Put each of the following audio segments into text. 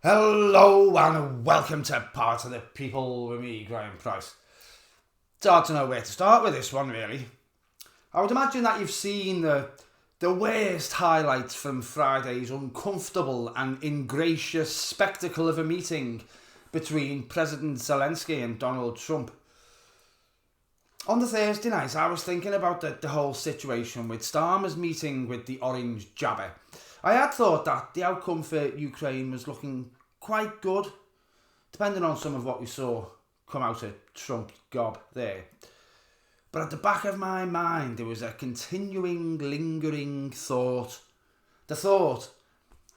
Hello and welcome to Part of the People with me, Graeme Pryce. It's hard to know where to start with this one, really. I would imagine that you've seen the worst highlights from Friday's uncomfortable and ingracious spectacle of a meeting between President Zelensky and Donald Trump. On the Thursday night, I was thinking about the whole situation with Starmer's meeting with the orange jabber. I had thought that the outcome for Ukraine was looking quite good, depending on some of what we saw come out of Trump's gob there. But at the back of my mind, there was a continuing, lingering thought. The thought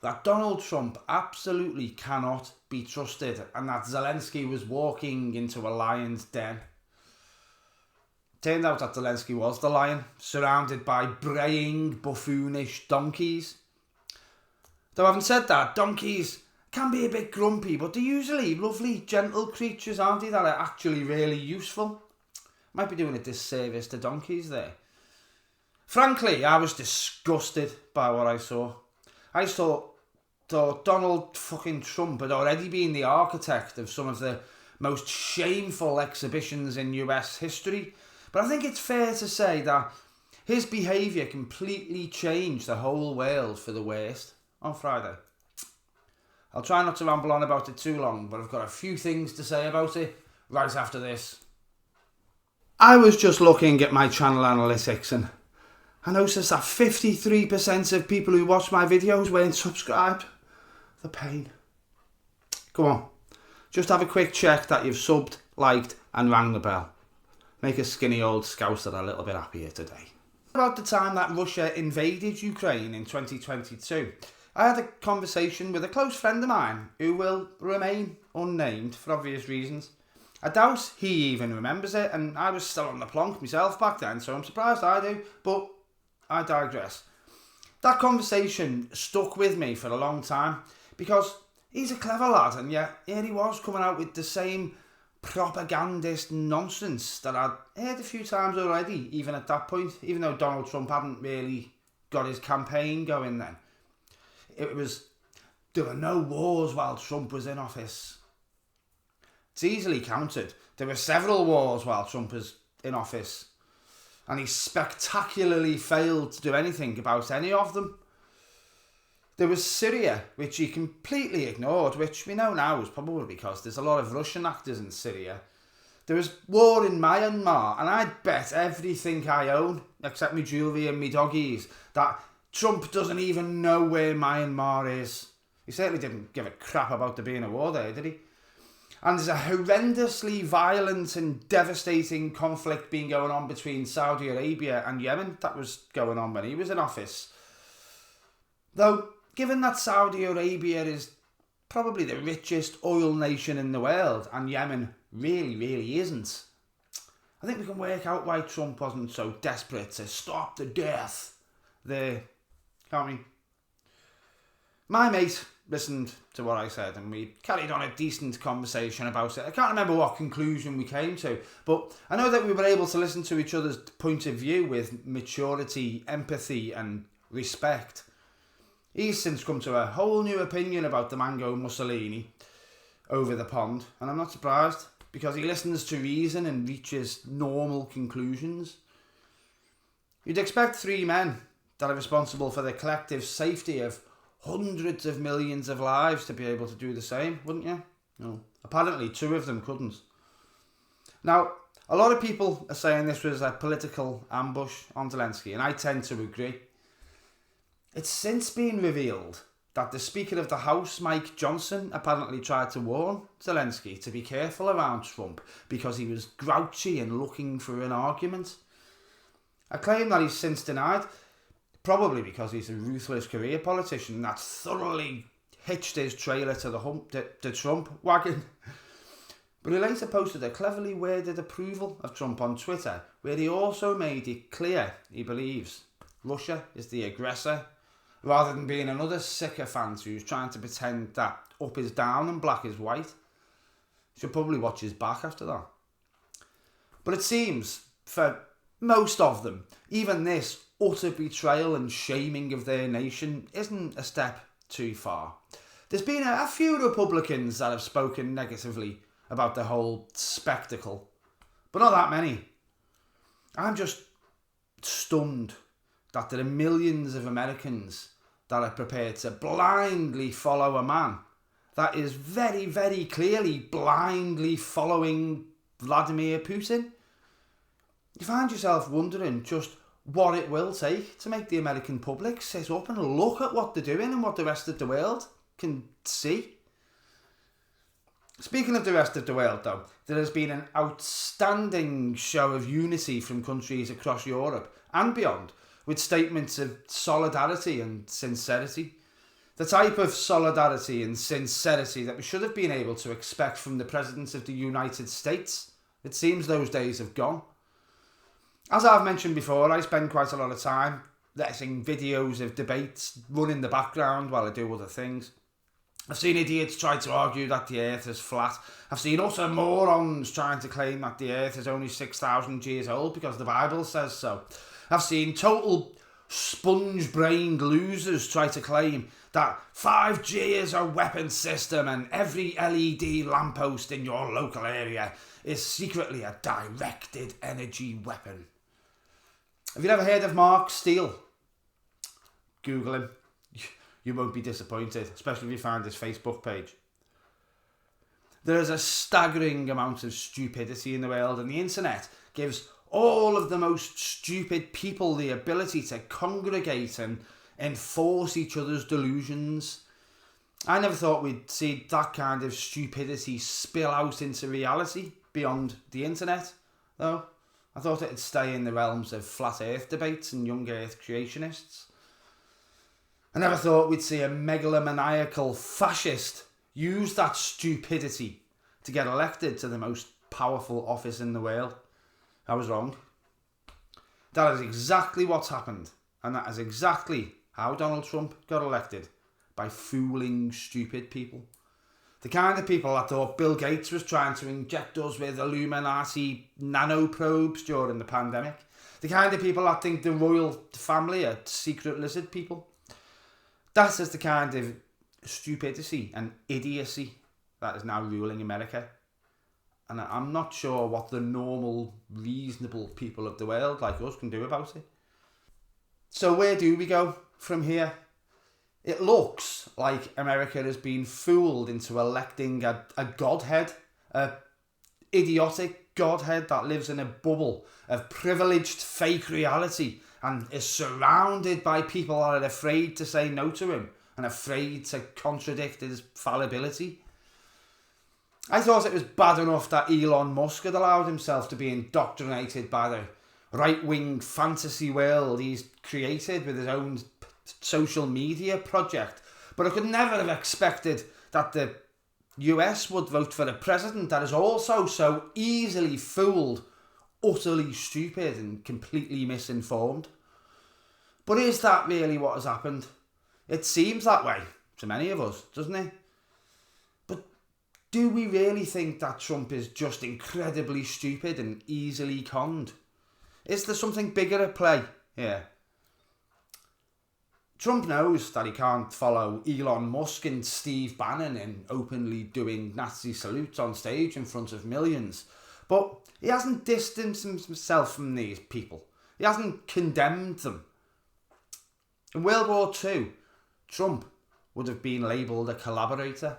that Donald Trump absolutely cannot be trusted and that Zelensky was walking into a lion's den. Turned out that Zelensky was the lion, surrounded by braying, buffoonish donkeys. Though having said that, donkeys can be a bit grumpy, but they're usually lovely, gentle creatures, aren't they, that are actually really useful. Might be doing a disservice to donkeys there. Frankly, I was disgusted by what I saw. I thought Donald fucking Trump had already been the architect of some of the most shameful exhibitions in US history. But I think it's fair to say that his behaviour completely changed the whole world for the worst on Friday. I'll try not to ramble on about it too long, but I've got a few things to say about it right after this. I was just looking at my channel analytics and I noticed that 53% of people who watch my videos weren't subscribed. The pain. Come on, just have a quick check that you've subbed, liked and rang the bell. Make a skinny old scouser a little bit happier today. About the time that Russia invaded Ukraine in 2022, I had a conversation with a close friend of mine who will remain unnamed for obvious reasons. I doubt he even remembers it, and I was still on the plonk myself back then, so I'm surprised I do, but I digress. That conversation stuck with me for a long time because he's a clever lad, and yet here he was coming out with the same propagandist nonsense that I'd heard a few times already, even at that point, even though Donald Trump hadn't really got his campaign going then. There were no wars while Trump was in office. It's easily counted. There were several wars while Trump was in office, and he spectacularly failed to do anything about any of them. There was Syria, which he completely ignored, which we know now is probably because there's a lot of Russian actors in Syria. There was war in Myanmar, and I'd bet everything I own, except my jewellery and my doggies, that Trump doesn't even know where Myanmar is. He certainly didn't give a crap about there being a war there, did he? And there's a horrendously violent and devastating conflict being going on between Saudi Arabia and Yemen. That was going on when he was in office. Though, given that Saudi Arabia is probably the richest oil nation in the world, and Yemen really isn't, I think we can work out why Trump wasn't so desperate to stop the death there, can't we? My mate listened to what I said and we carried on a decent conversation about it. I can't remember what conclusion we came to, but I know that we were able to listen to each other's point of view with maturity, empathy and respect. He's since come to a whole new opinion about the Mango Mussolini over the pond, and I'm not surprised because he listens to reason and reaches normal conclusions. You'd expect three men that are responsible for the collective safety of hundreds of millions of lives to be able to do the same, wouldn't you? No. Apparently two of them couldn't. Now, a lot of people are saying this was a political ambush on Zelensky, and I tend to agree. It's since been revealed that the Speaker of the House, Mike Johnson, apparently tried to warn Zelensky to be careful around Trump because he was grouchy and looking for an argument. A claim that he's since denied, probably because he's a ruthless career politician that's thoroughly hitched his trailer to the Trump wagon. But he later posted a cleverly worded approval of Trump on Twitter, where he also made it clear he believes Russia is the aggressor, rather than being another sycophant who's trying to pretend that up is down and black is white. Should probably watch his back after that. But it seems, for most of them, even this utter betrayal and shaming of their nation isn't a step too far. There's been a few Republicans that have spoken negatively about the whole spectacle, but not that many. I'm just stunned that there are millions of Americans that are prepared to blindly follow a man that is very, very clearly blindly following Vladimir Putin. You find yourself wondering just what it will take to make the American public sit up and look at what they're doing and what the rest of the world can see. Speaking of the rest of the world, though, there has been an outstanding show of unity from countries across Europe and beyond, with statements of solidarity and sincerity. The type of solidarity and sincerity that we should have been able to expect from the President of the United States. It seems those days have gone. As I've mentioned before, I spend quite a lot of time letting videos of debates run in the background while I do other things. I've seen idiots try to argue that the earth is flat. I've seen utter morons trying to claim that the earth is only 6,000 years old because the Bible says so. I've seen total sponge-brained losers try to claim that 5G is a weapon system and every LED lamppost in your local area is secretly a directed energy weapon. Have you ever heard of Mark Steele? Google him. You won't be disappointed, especially if you find his Facebook page. There is a staggering amount of stupidity in the world, and the internet gives all of the most stupid people the ability to congregate and enforce each other's delusions. I never thought we'd see that kind of stupidity spill out into reality beyond the internet, though. I thought it'd stay in the realms of flat earth debates and young earth creationists. I never thought we'd see a megalomaniacal fascist use that stupidity to get elected to the most powerful office in the world. I was wrong. That is exactly what's happened, and that is exactly how Donald Trump got elected, by fooling stupid people. The kind of people that thought Bill Gates was trying to inject us with Illuminati nanoprobes during the pandemic. The kind of people that think the royal family are secret lizard people. That is the kind of stupidity and idiocy that is now ruling America. And I'm not sure what the normal, reasonable people of the world like us can do about it. So where do we go from here? It looks like America has been fooled into electing a godhead, a idiotic godhead that lives in a bubble of privileged fake reality and is surrounded by people that are afraid to say no to him and afraid to contradict his fallibility. I thought it was bad enough that Elon Musk had allowed himself to be indoctrinated by the right-wing fantasy world he's created with his own social media project, but I could never have expected that the US would vote for a president that is also so easily fooled, utterly stupid and completely misinformed. But is that really what has happened? It seems that way to many of us, doesn't it? But do we really think that Trump is just incredibly stupid and easily conned? Is there something bigger at play here? Trump knows that he can't follow Elon Musk and Steve Bannon in openly doing Nazi salutes on stage in front of millions. But he hasn't distanced himself from these people. He hasn't condemned them. In World War II, Trump would have been labelled a collaborator.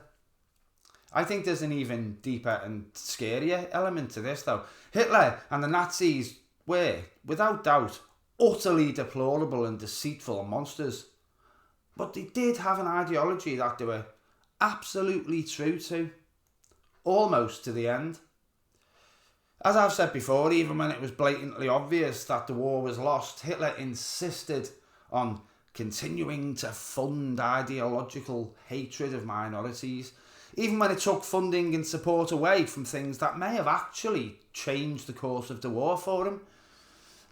I think there's an even deeper and scarier element to this, though. Hitler and the Nazis were, without doubt, utterly deplorable and deceitful monsters. But they did have an ideology that they were absolutely true to, almost to the end. As I've said before, even when it was blatantly obvious that the war was lost, Hitler insisted on continuing to fund ideological hatred of minorities, even when it took funding and support away from things that may have actually changed the course of the war for him.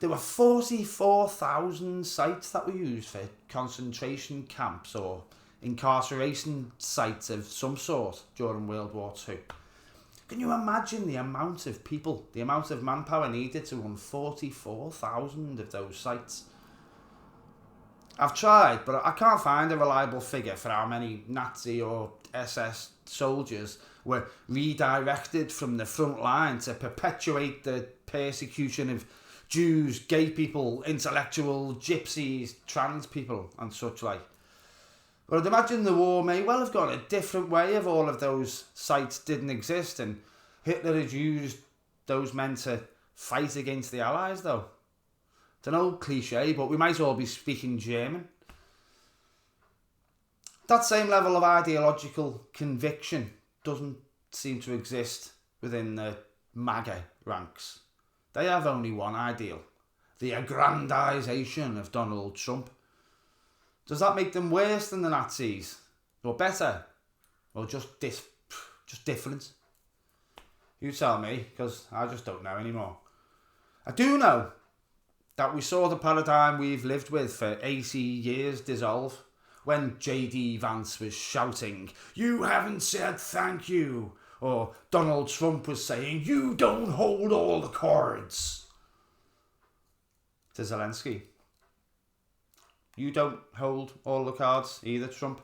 There were 44,000 sites that were used for concentration camps or incarceration sites of some sort during World War II. Can you imagine the amount of people, the amount of manpower needed to run 44,000 of those sites? I've tried, but I can't find a reliable figure for how many Nazi or SS soldiers were redirected from the front line to perpetuate the persecution of Jews, gay people, intellectuals, gypsies, trans people and such like. But I'd imagine the war may well have gone a different way if all of those sites didn't exist and Hitler had used those men to fight against the Allies though. It's an old cliche, but we might all be speaking German. That same level of ideological conviction doesn't seem to exist within the MAGA ranks. They have only one ideal, the aggrandisation of Donald Trump. Does that make them worse than the Nazis? Or better? Or just different? You tell me, because I just don't know anymore. I do know that we saw the paradigm we've lived with for 80 years dissolve when J.D. Vance was shouting, "You haven't said thank you," or Donald Trump was saying, "You don't hold all the cards," to Zelensky. You don't hold all the cards either, Trump.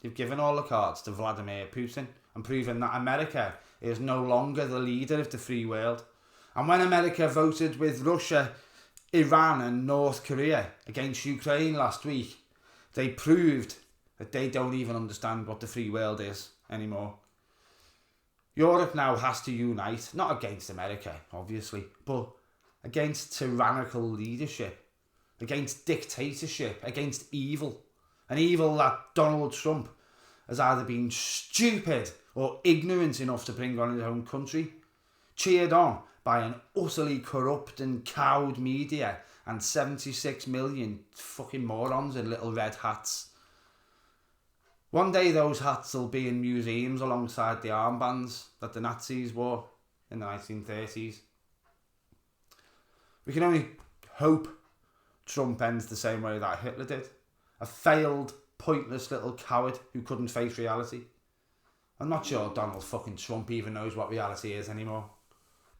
You've given all the cards to Vladimir Putin and proven that America is no longer the leader of the free world. And when America voted with Russia, Iran and North Korea against Ukraine last week, they proved that they don't even understand what the free world is anymore. Europe now has to unite, not against America, obviously, but against tyrannical leadership, against dictatorship, against evil. An evil that Donald Trump has either been stupid or ignorant enough to bring on his own country, cheered on by an utterly corrupt and cowed media and 76 million fucking morons in little red hats. One day those hats will be in museums alongside the armbands that the Nazis wore in the 1930s. We can only hope Trump ends the same way that Hitler did. A failed, pointless little coward who couldn't face reality. I'm not sure Donald fucking Trump even knows what reality is anymore.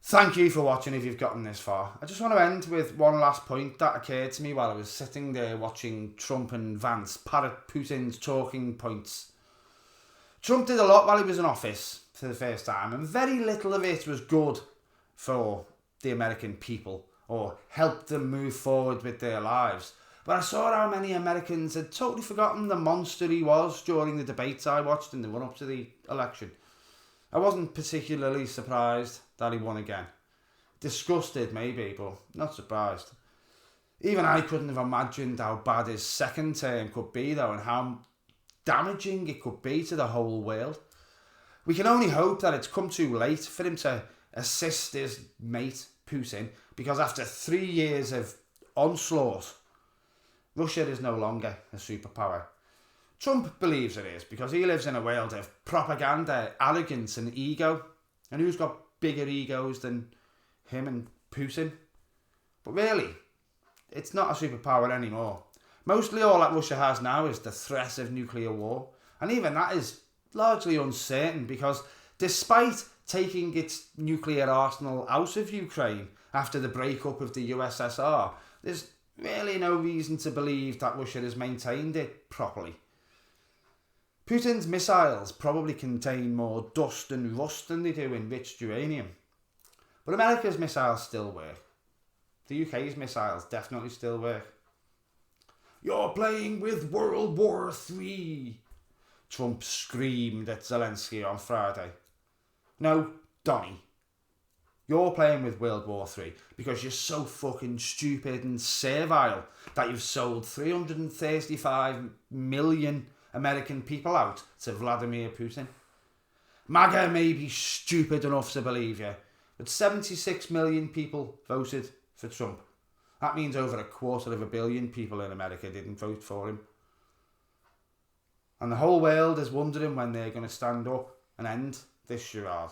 Thank you for watching if you've gotten this far. I just want to end with one last point that occurred to me while I was sitting there watching Trump and Vance parrot Putin's talking points. Trump did a lot while he was in office for the first time, and very little of it was good for the American people or helped them move forward with their lives. But I saw how many Americans had totally forgotten the monster he was during the debates I watched in the run-up to the election. I wasn't particularly surprised that he won again. Disgusted maybe, but not surprised. Even I couldn't have imagined how bad his second term could be though, and how damaging it could be to the whole world. We can only hope that it's come too late for him to assist his mate Putin, because after 3 years of onslaught, Russia is no longer a superpower. Trump believes it is because he lives in a world of propaganda, arrogance and ego. And who's got bigger egos than him and Putin? But really, it's not a superpower anymore. Mostly all that Russia has now is the threat of nuclear war. And even that is largely uncertain because despite taking its nuclear arsenal out of Ukraine after the breakup of the USSR, there's really no reason to believe that Russia has maintained it properly. Putin's missiles probably contain more dust and rust than they do enriched uranium. But America's missiles still work. The UK's missiles definitely still work. "You're playing with World War III," Trump screamed at Zelensky on Friday. No, Donny. You're playing with World War III because you're so fucking stupid and servile that you've sold 335 million American people out to Vladimir Putin. MAGA may be stupid enough to believe you, but 76 million people voted for Trump. That means over 250 million people in America didn't vote for him. And the whole world is wondering when they're going to stand up and end this charade.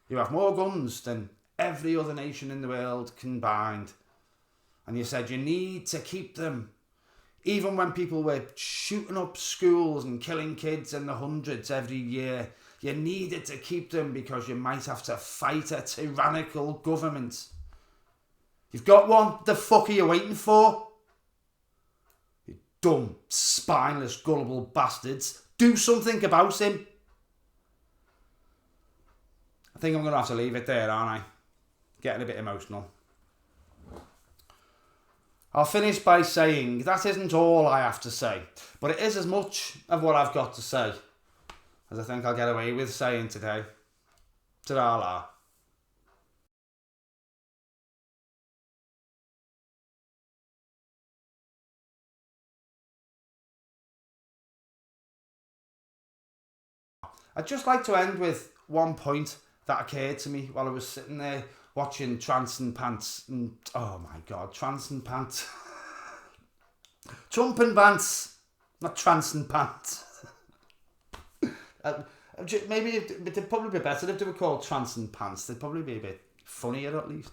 You have more guns than every other nation in the world combined. And you said you need to keep them. Even when people were shooting up schools and killing kids in the hundreds every year, you needed to keep them because you might have to fight a tyrannical government. You've got one. The fuck are you waiting for? You dumb, spineless, gullible bastards. Do something about him. I think I'm going to have to leave it there, aren't I? Getting a bit emotional. I'll finish by saying that isn't all I have to say, but it is as much of what I've got to say as I think I'll get away with saying today. Ta-da-la. I'd just like to end with one point that occurred to me while I was sitting there watching Trance and Pants. And, oh my God, Trance and Pants. Trump and Pants, not Trance and Pants. Maybe it'd probably be better if they were called Trance and Pants. They'd probably be a bit funnier at least.